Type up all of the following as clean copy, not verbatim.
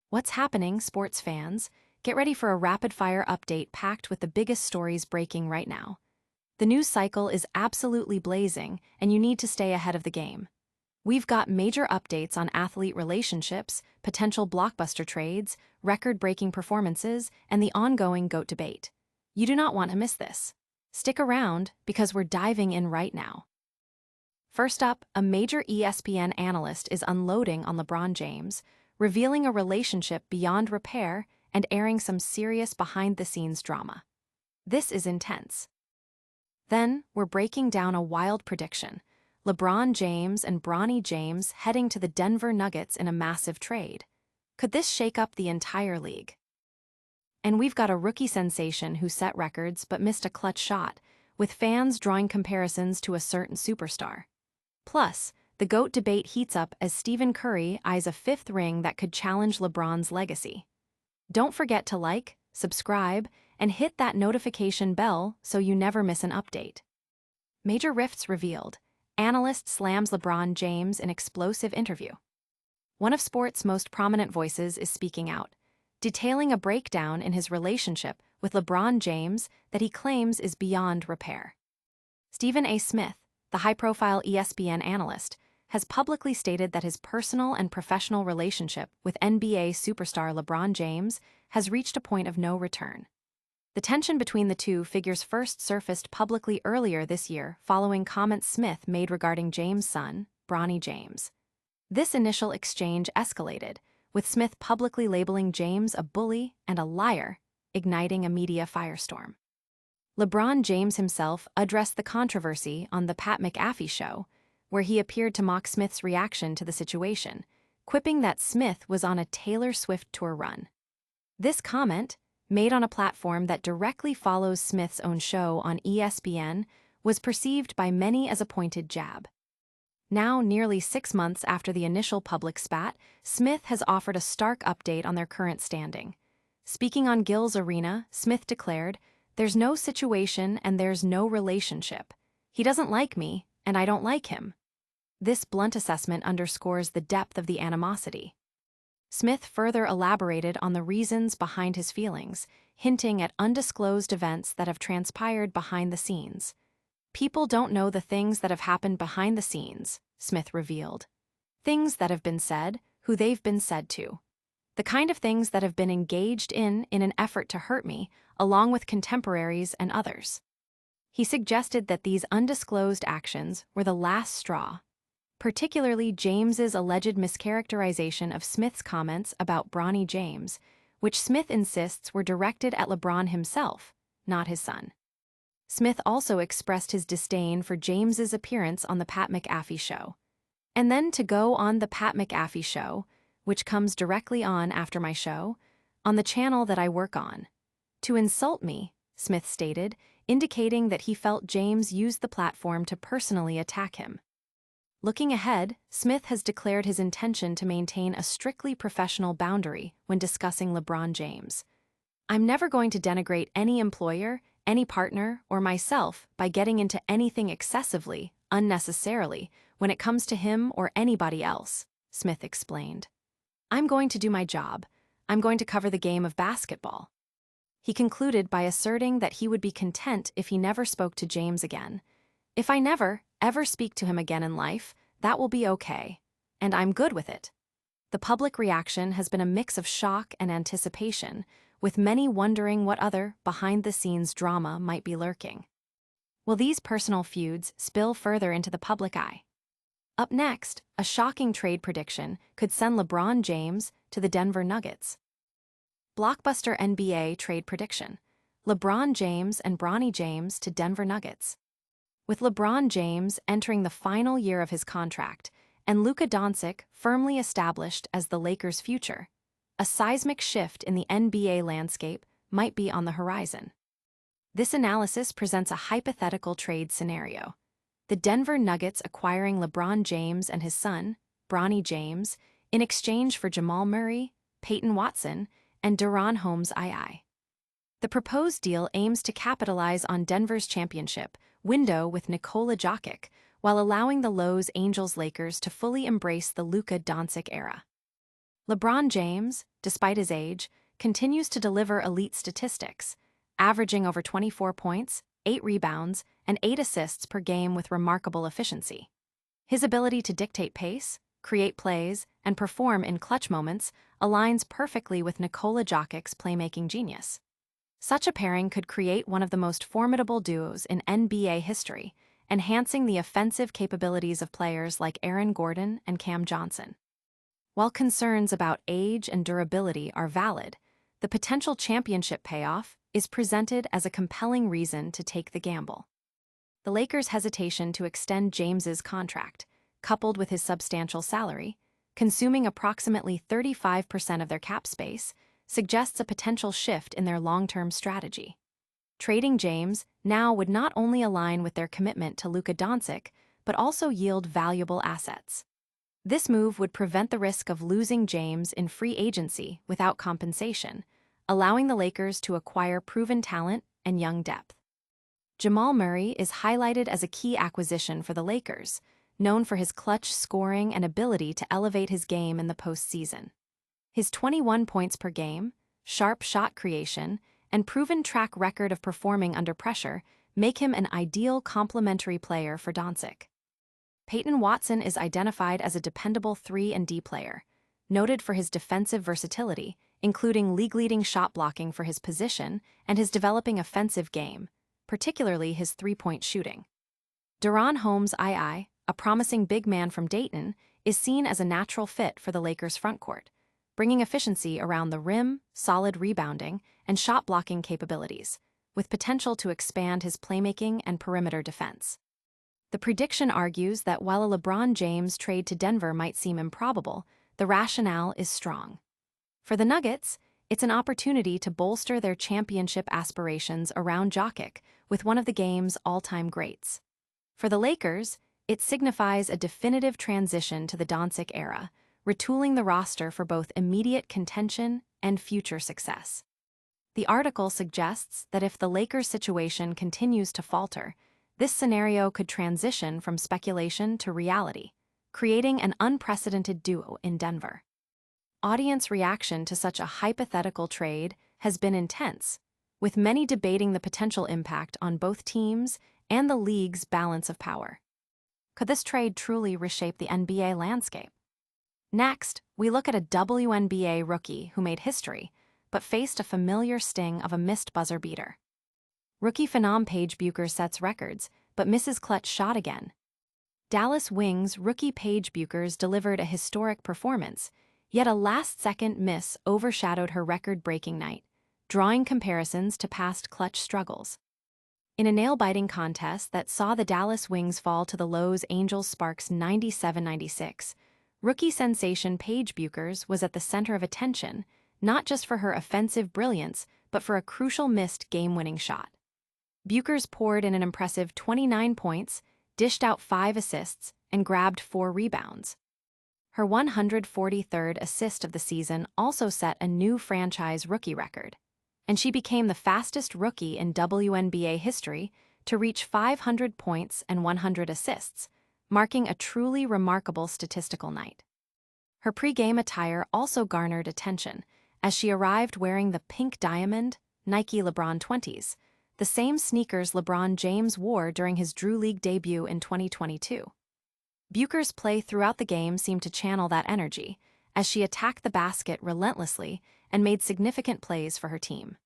What's happening, sports fans? Get ready for a rapid-fire update packed with the biggest stories breaking right now. The news cycle is absolutely blazing, and you need to stay ahead of the game. We've got major updates on athlete relationships, potential blockbuster trades, record-breaking performances, and the ongoing GOAT debate. You do not want to miss this. Stick around, because we're diving in right now. First up, a major ESPN analyst is unloading on LeBron James, revealing a relationship beyond repair and airing some serious behind-the-scenes drama. This is intense. Then, we're breaking down a wild prediction: LeBron James and Bronny James heading to the Denver Nuggets in a massive trade. Could this shake up the entire league? And we've got a rookie sensation who set records but missed a clutch shot, with fans drawing comparisons to a certain superstar. Plus, the GOAT debate heats up as Stephen Curry eyes a fifth ring that could challenge LeBron's legacy. Don't forget to like, subscribe, and hit that notification bell so you never miss an update. Major rifts revealed. Analyst slams LeBron James in explosive interview. One of sports' most prominent voices is speaking out, detailing a breakdown in his relationship with LeBron James that he claims is beyond repair. Stephen A. Smith, the high-profile ESPN analyst, has publicly stated that his personal and professional relationship with NBA superstar LeBron James has reached a point of no return. The tension between the two figures first surfaced publicly earlier this year following comments Smith made regarding James' son, Bronny James. This initial exchange escalated, with Smith publicly labeling James a bully and a liar, igniting a media firestorm. LeBron James himself addressed the controversy on the Pat McAfee show, where he appeared to mock Smith's reaction to the situation, quipping that Smith was on a Taylor Swift tour run. This comment, made on a platform that directly follows Smith's own show on ESPN, was perceived by many as a pointed jab. Now, nearly 6 months after the initial public spat, Smith has offered a stark update on their current standing. Speaking on Gill's Arena, Smith declared, "There's no situation and there's no relationship. He doesn't like me, and I don't like him." This blunt assessment underscores the depth of the animosity. Smith further elaborated on the reasons behind his feelings, hinting at undisclosed events that have transpired behind the scenes. "People don't know the things that have happened behind the scenes," Smith revealed. "Things that have been said, who they've been said to. The kind of things that have been engaged in an effort to hurt me, along with contemporaries and others." He suggested that these undisclosed actions were the last straw, particularly James's alleged mischaracterization of Smith's comments about Bronny James, which Smith insists were directed at LeBron himself, not his son. Smith also expressed his disdain for James's appearance on the Pat McAfee show. "And then to go on the Pat McAfee show, which comes directly on after my show, on the channel that I work on. To insult me," Smith stated, indicating that he felt James used the platform to personally attack him. Looking ahead, Smith has declared his intention to maintain a strictly professional boundary when discussing LeBron James. "I'm never going to denigrate any employer, any partner, or myself by getting into anything excessively, unnecessarily, when it comes to him or anybody else," Smith explained. "I'm going to do my job. I'm going to cover the game of basketball." He concluded by asserting that he would be content if he never spoke to James again. "If I never, ever speak to him again in life, that will be okay. And I'm good with it." The public reaction has been a mix of shock and anticipation, with many wondering what other, behind-the-scenes drama might be lurking. Will these personal feuds spill further into the public eye? Up next, a shocking trade prediction could send LeBron James to the Denver Nuggets. Blockbuster NBA trade prediction: LeBron James and Bronny James to Denver Nuggets. With LeBron James entering the final year of his contract and Luka Doncic firmly established as the Lakers' future, a seismic shift in the NBA landscape might be on the horizon. This analysis presents a hypothetical trade scenario: the Denver Nuggets acquiring LeBron James and his son, Bronny James, in exchange for Jamal Murray, Peyton Watson, and De'Ron Holmes II. The proposed deal aims to capitalize on Denver's championship window with Nikola Jokic, while allowing the Los Angeles Lakers to fully embrace the Luka Doncic era. LeBron James, despite his age, continues to deliver elite statistics, averaging over 24 points, 8 rebounds, and 8 assists per game with remarkable efficiency. His ability to dictate pace, create plays, and perform in clutch moments aligns perfectly with Nikola Jokic's playmaking genius. Such a pairing could create one of the most formidable duos in NBA history, enhancing the offensive capabilities of players like Aaron Gordon and Cam Johnson. While concerns about age and durability are valid, the potential championship payoff is presented as a compelling reason to take the gamble. The Lakers' hesitation to extend James's contract, coupled with his substantial salary, consuming approximately 35% of their cap space, suggests a potential shift in their long-term strategy. Trading James now would not only align with their commitment to Luka Doncic, but also yield valuable assets. This move would prevent the risk of losing James in free agency without compensation, allowing the Lakers to acquire proven talent and young depth. Jamal Murray is highlighted as a key acquisition for the Lakers, known for his clutch scoring and ability to elevate his game in the postseason. His 21 points per game, sharp shot creation, and proven track record of performing under pressure make him an ideal complementary player for Doncic. Peyton Watson is identified as a dependable 3-and-D player, noted for his defensive versatility, including league-leading shot blocking for his position and his developing offensive game, particularly his three-point shooting. Deron Holmes II, a promising big man from Dayton, is seen as a natural fit for the Lakers' frontcourt, bringing efficiency around the rim, solid rebounding, and shot-blocking capabilities, with potential to expand his playmaking and perimeter defense. The prediction argues that while a LeBron James trade to Denver might seem improbable, the rationale is strong. For the Nuggets, it's an opportunity to bolster their championship aspirations around Jokic with one of the game's all-time greats. For the Lakers, it signifies a definitive transition to the Doncic era, retooling the roster for both immediate contention and future success. The article suggests that if the Lakers' situation continues to falter, this scenario could transition from speculation to reality, creating an unprecedented duo in Denver. Audience reaction to such a hypothetical trade has been intense, with many debating the potential impact on both teams and the league's balance of power. Could this trade truly reshape the NBA landscape? Next, we look at a WNBA rookie who made history, but faced a familiar sting of a missed buzzer beater. Rookie phenom Paige Bueckers sets records, but misses clutch shot again. Dallas Wings rookie Paige Bueckers delivered a historic performance, yet a last-second miss overshadowed her record-breaking night, drawing comparisons to past clutch struggles. In a nail-biting contest that saw the Dallas Wings fall to the Los Angeles Sparks 97-96, rookie sensation Paige Bueckers was at the center of attention, not just for her offensive brilliance, but for a crucial missed game-winning shot. Bueckers poured in an impressive 29 points, dished out 5 assists, and grabbed 4 rebounds. Her 143rd assist of the season also set a new franchise rookie record, and she became the fastest rookie in WNBA history to reach 500 points and 100 assists, marking a truly remarkable statistical night. Her pre-game attire also garnered attention, as she arrived wearing the pink diamond Nike LeBron 20s, the same sneakers LeBron James wore during his Drew League debut in 2022. Bueckers' play throughout the game seemed to channel that energy, as she attacked the basket relentlessly and made significant plays for her team.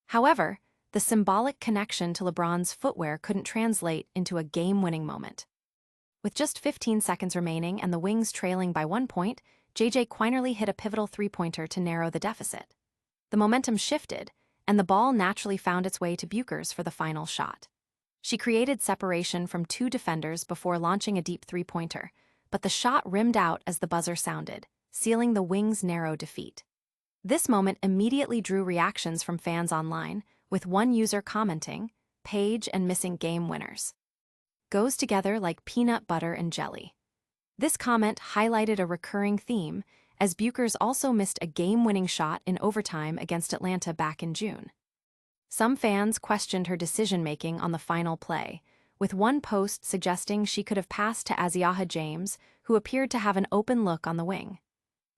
However, the symbolic connection to LeBron's footwear couldn't translate into a game-winning moment. With just 15 seconds remaining and the Wings trailing by 1 point, J.J. Quinerly hit a pivotal three-pointer to narrow the deficit. The momentum shifted, and the ball naturally found its way to Bueckers for the final shot. She created separation from 2 defenders before launching a deep three-pointer, but the shot rimmed out as the buzzer sounded, sealing the Wings' narrow defeat. This moment immediately drew reactions from fans online, with one user commenting, "Paige and missing game winners. Goes together like peanut butter and jelly." This comment highlighted a recurring theme, as Bueckers also missed a game-winning shot in overtime against Atlanta back in June. Some fans questioned her decision-making on the final play, with one post suggesting she could have passed to Asiaha James, who appeared to have an open look on the wing.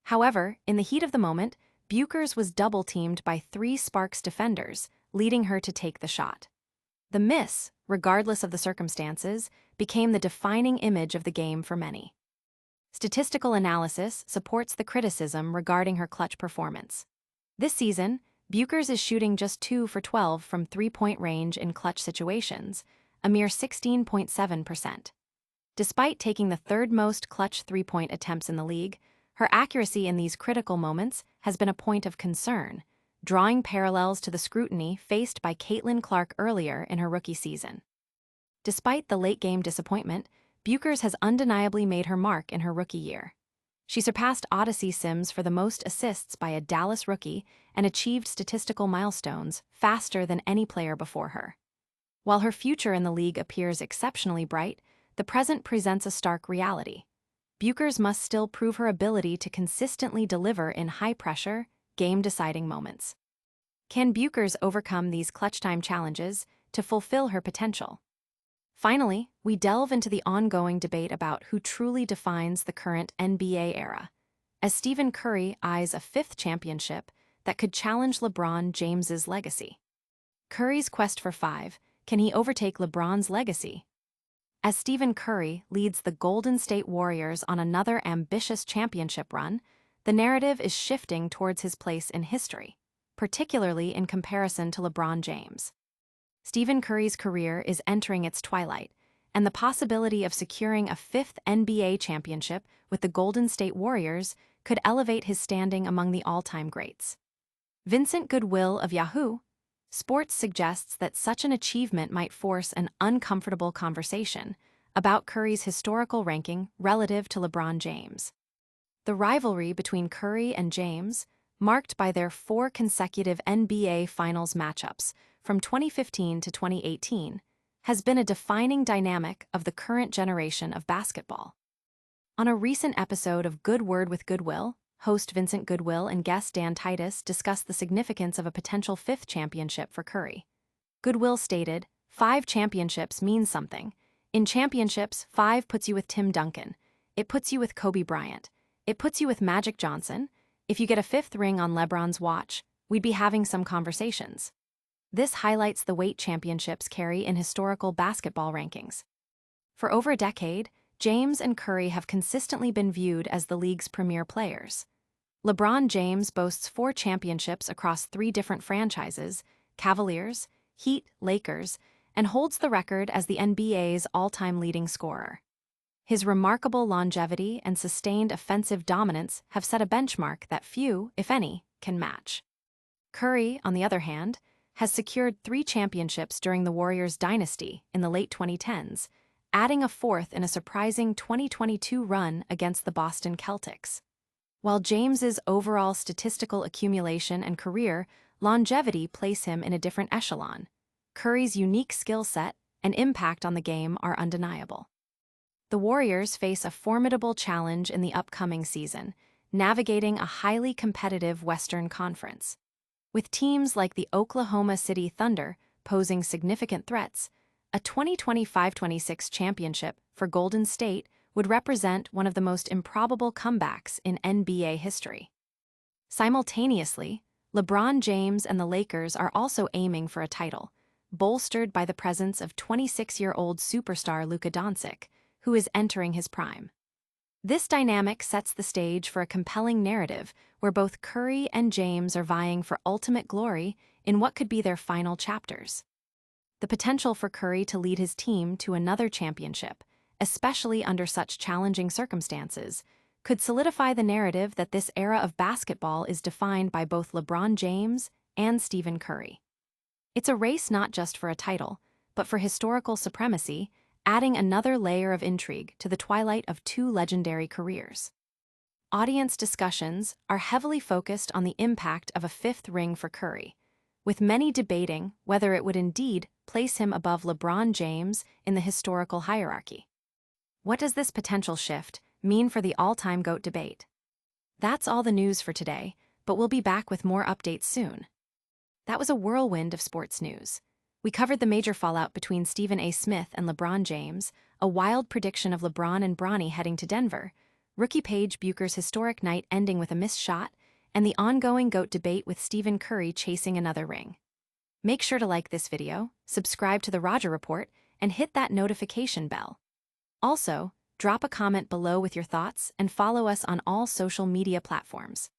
However, in the heat of the moment, Bueckers was double-teamed by three Sparks defenders, leading her to take the shot. The miss, regardless of the circumstances, became the defining image of the game for many. Statistical analysis supports the criticism regarding her clutch performance. This season, Bueckers is shooting just 2 for 12 from three-point range in clutch situations, a mere 16.7%. Despite taking the third most clutch three-point attempts in the league, her accuracy in these critical moments has been a point of concern, drawing parallels to the scrutiny faced by Caitlin Clark earlier in her rookie season. Despite the late-game disappointment, Bueckers has undeniably made her mark in her rookie year. She surpassed Odyssey Sims for the most assists by a Dallas rookie and achieved statistical milestones faster than any player before her. While her future in the league appears exceptionally bright, the present presents a stark reality. Bueckers must still prove her ability to consistently deliver in high-pressure, game-deciding moments. Can Bueckers overcome these clutch-time challenges to fulfill her potential? Finally, we delve into the ongoing debate about who truly defines the current NBA era, as Stephen Curry eyes a fifth championship that could challenge LeBron James's legacy. Curry's quest for 5, can he overtake LeBron's legacy? As Stephen Curry leads the Golden State Warriors on another ambitious championship run, the narrative is shifting towards his place in history, particularly in comparison to LeBron James. Stephen Curry's career is entering its twilight, and the possibility of securing a fifth NBA championship with the Golden State Warriors could elevate his standing among the all-time greats. Vincent Goodwill of Yahoo! Sports suggests that such an achievement might force an uncomfortable conversation about Curry's historical ranking relative to LeBron James. The rivalry between Curry and James, marked by their 4 consecutive NBA Finals matchups from 2015 to 2018, has been a defining dynamic of the current generation of basketball. On a recent episode of Good Word with Goodwill, host Vincent Goodwill and guest Dan Titus discussed the significance of a potential 5th championship for Curry. Goodwill stated, 5 championships means something. In championships, 5 puts you with Tim Duncan. It puts you with Kobe Bryant. It puts you with Magic Johnson. If you get a 5th ring on LeBron's watch, we'd be having some conversations. This highlights the weight championships carry in historical basketball rankings. For over a decade, James and Curry have consistently been viewed as the league's premier players. LeBron James boasts 4 championships across 3 different franchises, Cavaliers, Heat, Lakers, and holds the record as the NBA's all-time leading scorer. His remarkable longevity and sustained offensive dominance have set a benchmark that few, if any, can match. Curry, on the other hand, has secured 3 championships during the Warriors' dynasty in the late 2010s, adding a 4th in a surprising 2022 run against the Boston Celtics. While James's overall statistical accumulation and career longevity place him in a different echelon, Curry's unique skill set and impact on the game are undeniable. The Warriors face a formidable challenge in the upcoming season, navigating a highly competitive Western Conference. With teams like the Oklahoma City Thunder posing significant threats, a 2025-26 championship for Golden State would represent one of the most improbable comebacks in NBA history. Simultaneously, LeBron James and the Lakers are also aiming for a title, bolstered by the presence of 26-year-old superstar Luka Doncic, who is entering his prime. This dynamic sets the stage for a compelling narrative where both Curry and James are vying for ultimate glory in what could be their final chapters. The potential for Curry to lead his team to another championship, especially under such challenging circumstances, could solidify the narrative that this era of basketball is defined by both LeBron James and Stephen Curry. It's a race not just for a title, but for historical supremacy, adding another layer of intrigue to the twilight of 2 legendary careers. Audience discussions are heavily focused on the impact of a 5th ring for Curry, with many debating whether it would indeed place him above LeBron James in the historical hierarchy. What does this potential shift mean for the all-time GOAT debate? That's all the news for today, but we'll be back with more updates soon. That was a whirlwind of sports news. We covered the major fallout between Stephen A. Smith and LeBron James, a wild prediction of LeBron and Bronny heading to Denver, rookie Paige Bueckers' historic night ending with a missed shot, and the ongoing GOAT debate with Stephen Curry chasing another ring. Make sure to like this video, subscribe to the Roger Report, and hit that notification bell. Also, drop a comment below with your thoughts and follow us on all social media platforms.